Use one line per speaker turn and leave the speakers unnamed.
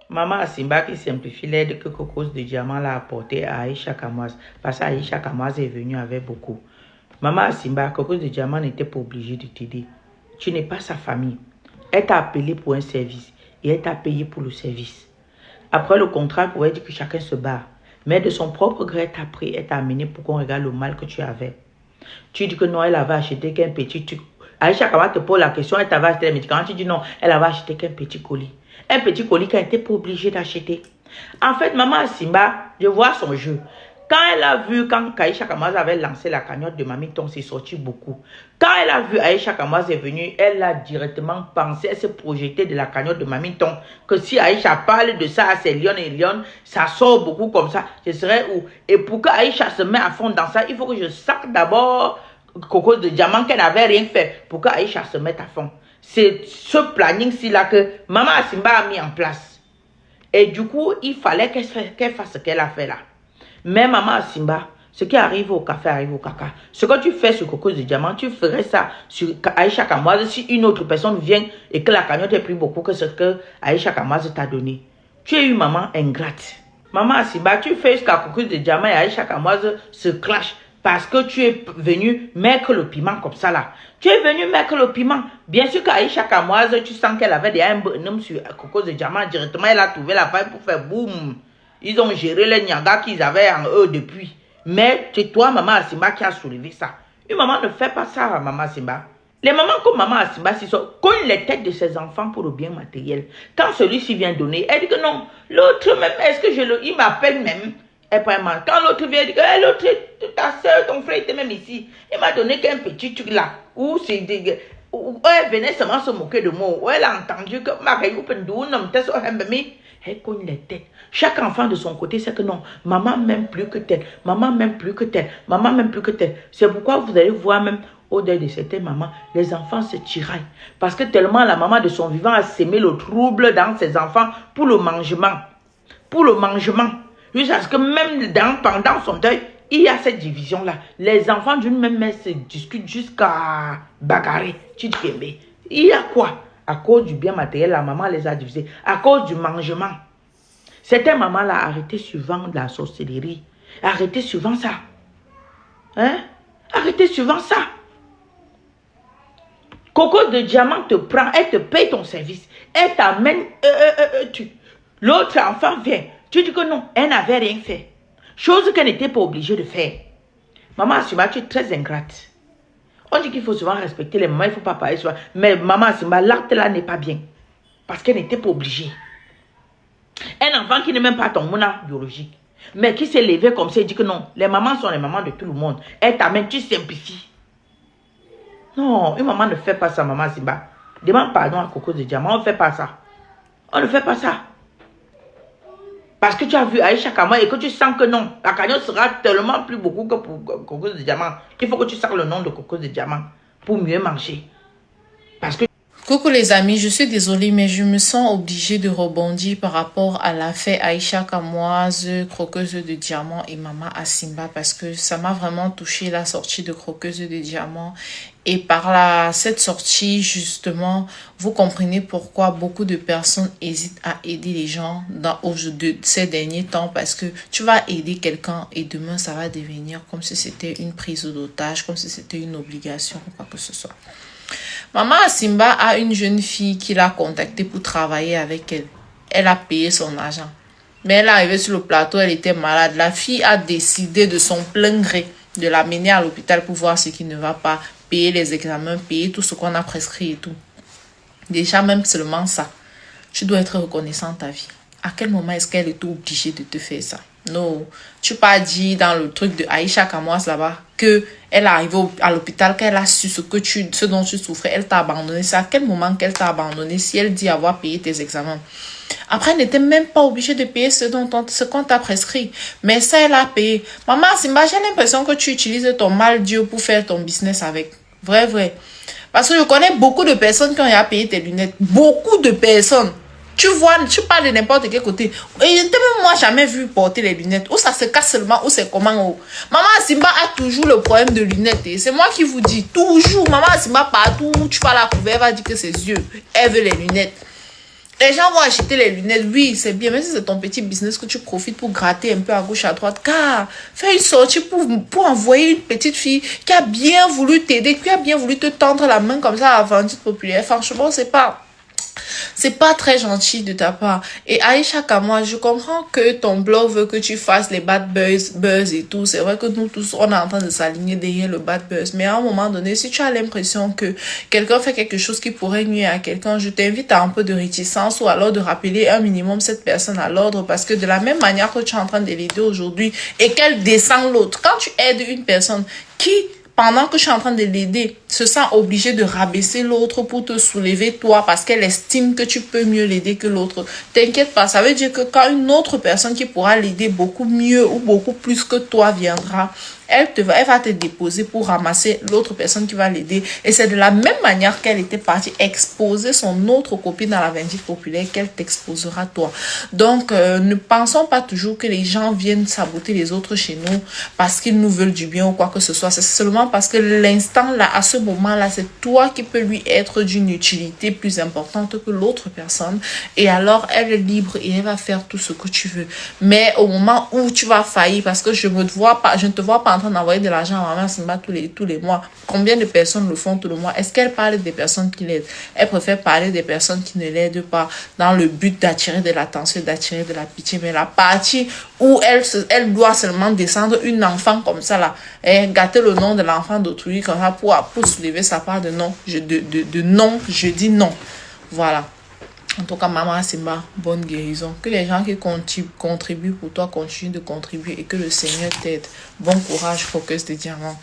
Maman Simba qui simplifie l'aide que Cocos de Diamant l'a apporté à Aïcha Kamoise. Parce qu'Aïcha Kamoise est venue avec beaucoup. Maman Simba, Cocos de Diamant n'était pas obligée de t'aider. Tu n'es pas sa famille. Elle t'a appelé pour un service et elle t'a payé pour le service. Après le contrat, elle pouvait dire que chacun se barre. Mais de son propre gré, elle t'a pris, elle t'a amené pour qu'on regarde le mal que tu avais. Tu dis que non, elle avait acheté qu'un petit truc. Aïcha Kamoise te pose la question, elle t'avait acheté les médicaments. Tu dis non, elle avait acheté qu'un petit colis. Un petit colis qu'elle n'était pas obligée d'acheter. En fait, maman Simba, je vois son jeu. Quand elle a vu, quand Aïcha Kamoise avait lancé la cagnotte de Mamie Ton, c'est sorti beaucoup. Quand elle a vu Aïcha Kamoise est venue, elle a directement pensé, elle s'est projetée de la cagnotte de Mamie Ton, que si Aïcha parle de ça à ses lions et lions, ça sort beaucoup comme ça. Je serais où? Et pour que Aïcha se mette à fond dans ça, il faut que je saque d'abord Cocos de Diamant qu'elle n'avait rien fait pour que Aïcha se mette à fond. C'est ce planning-ci là que Maman Simba a mis en place. Et du coup, il fallait qu'elle fasse ce qu'elle a fait là. Mais Maman Simba, ce qui arrive au café arrive au caca. Ce que tu fais sur Cocos de Diamant, tu ferais ça sur Aïcha Kamoise si une autre personne vient et que la cagnotte est plus beaucoup que ce que Aïcha Kamoise t'a donné. Tu es une maman ingrate. Maman Simba, tu fais jusqu'à Cocos de Diamant et Aïcha Kamoise se clash. Parce que tu es venu mettre le piment comme ça là. Tu es venu mettre le piment. Bien sûr qu'Aïcha Kamoise, tu sens qu'elle avait déjà un bonhomme sur Cocos de Diamant. Directement, elle a trouvé la faille pour faire boum. Ils ont géré les niagas qu'ils avaient en eux depuis. Mais c'est toi, maman Simba, qui a soulevé ça. Une maman ne fait pas ça, maman Simba. Les mamans comme maman Simba, c'est ça, cognent les têtes de ses enfants pour le bien matériel. Quand celui-ci vient donner, elle dit que non. L'autre même, est-ce que il m'appelle même? Et quand l'autre vient dire que hey, l'autre, ta soeur, ton frère était même ici. Il m'a donné qu'un petit truc là. Où elle venait seulement se moquer de moi. Où elle a entendu que elle cogne les têtes. Chaque enfant de son côté sait que non, maman m'aime plus que tel, maman m'aime plus que tel, maman m'aime plus que tel. C'est pourquoi vous allez voir même au-delà de certaines mamans, les enfants se tiraillent. Parce que tellement la maman de son vivant a sémé le trouble dans ses enfants pour le mangement. Pour le mangement. Jusqu'à ce que même pendant son deuil, il y a cette division-là. Les enfants d'une même mère se discutent jusqu'à bagarrer. Tu dis, mais il y a quoi? À cause du bien matériel, la maman les a divisés. À cause du mangement. Certaines mamans-là arrêtez suivant la sorcellerie. Arrêtez suivant ça. Hein? Arrêtez suivant ça. Cocos de Diamant te prend, elle te paye ton service. Elle t'amène, l'autre enfant vient. Tu dis que non, elle n'avait rien fait. Chose qu'elle n'était pas obligée de faire. Maman Simba, tu es très ingrate. On dit qu'il faut souvent respecter les mamans, il ne faut pas parler souvent. Mais maman Simba, l'acte là n'est pas bien. Parce qu'elle n'était pas obligée. Un enfant qui n'est même pas ton mouna biologique. Mais qui s'est levé comme ça et dit que non, les mamans sont les mamans de tout le monde. Elle t'amène, tu simplifies. Non, une maman ne fait pas ça, maman Simba. Demande pardon à Cocos de Diamant, on ne fait pas ça. On ne fait pas ça. Parce que tu as vu Aïcha Kamoise et que tu sens que non, la cagnotte sera tellement plus beaucoup que pour Cocos de Diamant. Il faut que tu saches le nom de Cocos de Diamant pour mieux manger. Parce que...
Coucou les amis, je suis désolée mais je me sens obligée de rebondir par rapport à l'affaire Aïcha Kamoise, croqueuse de diamants et Maman Asimba parce que ça m'a vraiment touché la sortie de croqueuse de diamants et cette sortie justement, vous comprenez pourquoi beaucoup de personnes hésitent à aider les gens ces derniers temps parce que tu vas aider quelqu'un et demain ça va devenir comme si c'était une prise d'otage, comme si c'était une obligation ou quoi que ce soit. Maman Simba a une jeune fille qui l'a contactée pour travailler avec elle. Elle a payé son argent. Mais elle est arrivée sur le plateau, elle était malade. La fille a décidé de son plein gré de l'amener à l'hôpital pour voir ce qui ne va pas, payer les examens, payer tout ce qu'on a prescrit et tout. Déjà, même seulement ça, tu dois être reconnaissante à vie. À quel moment est-ce qu'elle est obligée de te faire ça? Non, tu n'as pas dit dans le truc de Aïcha Kamoise là-bas que elle est arrivée à l'hôpital, qu'elle a su ce dont tu souffrais, elle t'a abandonné. C'est à quel moment qu'elle t'a abandonné si elle dit avoir payé tes examens? Après, elle n'était même pas obligée de payer ce qu'on t'a prescrit. Mais ça, elle a payé. Maman Simba, j'ai l'impression que tu utilises ton mal Dieu pour faire ton business avec. Vrai, vrai. Parce que je connais beaucoup de personnes qui ont déjà payé tes lunettes. Beaucoup de personnes. Tu vois, tu parles de n'importe quel côté. Et même moi, jamais vu porter les lunettes. Ou ça se casse seulement, ou c'est comment. Oh. Maman Simba a toujours le problème de lunettes. C'est moi qui vous dis. Toujours. Maman Simba, partout où tu vas la couvrir, elle va dire que ses yeux. Elle veut les lunettes. Les gens vont acheter les lunettes, oui, c'est bien, mais si c'est ton petit business que tu profites pour gratter un peu à gauche, à droite, car fais une sortie pour envoyer une petite fille qui a bien voulu t'aider, qui a bien voulu te tendre la main comme ça à la vendite populaire. Franchement, c'est pas très gentil de ta part. Et Aïcha Kamwa, je comprends que ton blog veut que tu fasses les bad buzz et tout. C'est vrai que nous tous, on est en train de s'aligner derrière le bad buzz. Mais à un moment donné, si tu as l'impression que quelqu'un fait quelque chose qui pourrait nuire à quelqu'un, je t'invite à un peu de réticence ou alors de rappeler un minimum cette personne à l'ordre, parce que de la même manière que tu es en train de l'aider aujourd'hui et qu'elle descend l'autre, quand tu aides une personne qui, pendant que je suis en train de l'aider, se sent obligée de rabaisser l'autre pour te soulever toi parce qu'elle estime que tu peux mieux l'aider que l'autre. T'inquiète pas, ça veut dire que quand une autre personne qui pourra l'aider beaucoup mieux ou beaucoup plus que toi viendra, elle va te déposer pour ramasser l'autre personne qui va l'aider. Et c'est de la même manière qu'elle était partie exposer son autre copine dans la vindicte populaire qu'elle t'exposera toi. Donc, ne pensons pas toujours que les gens viennent saboter les autres chez nous parce qu'ils nous veulent du bien ou quoi que ce soit. C'est seulement parce que l'instant là, à ce moment-là, c'est toi qui peux lui être d'une utilité plus importante que l'autre personne. Et alors, elle est libre et elle va faire tout ce que tu veux. Mais au moment où tu vas faillir, parce que je ne te vois pas en train d'envoyer de l'argent à Maman Simba tous les mois. Combien de personnes le font tous les mois? Est-ce qu'elle parle des personnes qui l'aident? Elle préfère parler des personnes qui ne l'aident pas dans le but d'attirer de l'attention, d'attirer de la pitié. Mais la partie où elle doit seulement descendre une enfant comme ça là, et gâter le nom de l'enfant d'autrui comme ça pour soulever sa part de non, non, je dis non. Voilà. En tout cas, Maman Simba, bonne guérison. Que les gens qui contribuent pour toi continuent de contribuer et que le Seigneur t'aide. Bon courage, Croqueuse de Diamant.